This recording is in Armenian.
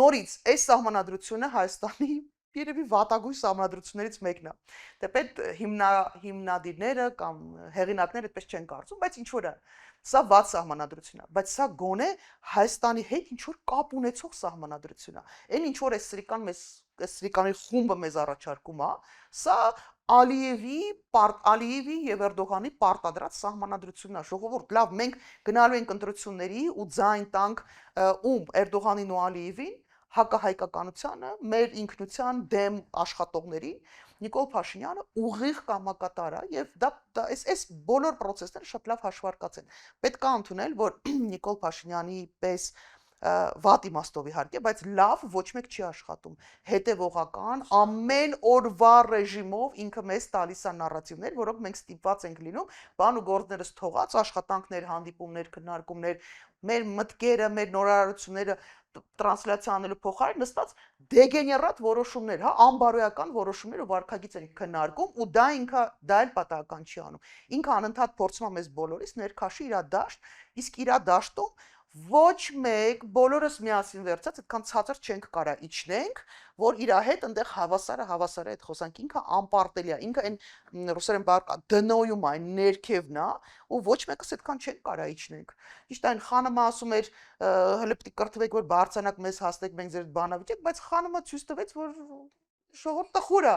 նորից այս սահմանադրությունը Հայաստանի երևի վատագույն սահմանադրություններից մեկն է։ Դեպետ հիմնադիրները կամ հեղինակները այդպես չեն կարծում, բայց ինչ որ է։ Սա վատ սահմանադրություն է, բայց սա գոնե Հայաստանի հետ ինչ որ կապ ունեցող սահմանադրություն է։ Այն ինչ որ այս սրիկանի խումբը մեզ առաջարկում է, սա Ալիևի եւ Էրդողանի պարտադրած սահմանադրությունն է։ Ժողովուրդ, լավ, մենք գնալու ենք ընտրությունների ու ձայն տանք Էրդողանին ու Ալիևին, հակահայկականությանը, մեր ինքնության դեմ աշխատողներին, Նիկոլ Փաշինյանը ուղիղ կամակատար է եւ դա այս բոլոր process-ները շատ լավ հաշվարկած են։ Պետք է ընդունել, որ Նիկոլ Փաշինյանի պես վատ իմաստով իհարկե, բայց լավ ոչ մեկ չի աշխատում։ Հետևողական, ամեն օրվա ռեժիմով ինքը մեզ տալիս է նարատիվներ, որոնք մենք ստիպված ենք լինում, բան ու գործներս թողած, աշխատանքներ, հանդիպումներ, քննարկումներ, մեր մտքերը, մեր նորարարությունները տրանսլյացիա անելու փոխարեն նստած դեգեներատ որոշումներ, հա, անբարոյական որոշումներ ու վարքագիծ են քննարկում ու դա էլ պատահական չի անում։ Ինքը անընդհատ փորձում է մեզ բոլորիս ներքաշի իր դաշտ, իսկ իր դաշտում ոչ մեկ բոլորս միասին վերցած այդքան ցածր չենք կարա իջնենք, որ իր հետ այնտեղ հավասարը հետ խոսանք, ինքը անպարտելի է, ինքը այն ռուսերեն բառ դնոյում այն ներքևն է ու ոչ մեկս այդքան չենք կարա իջնենք։ Ճիշտ է, Խանոմը ասում էր հələ պիտի կրթվեք, որ բարձրանաք մեզ հասնեք, մենք ձեր բանավիճեք, բայց Խանոմը ցույց տվեց, որ ժողովուրդ տխուր է,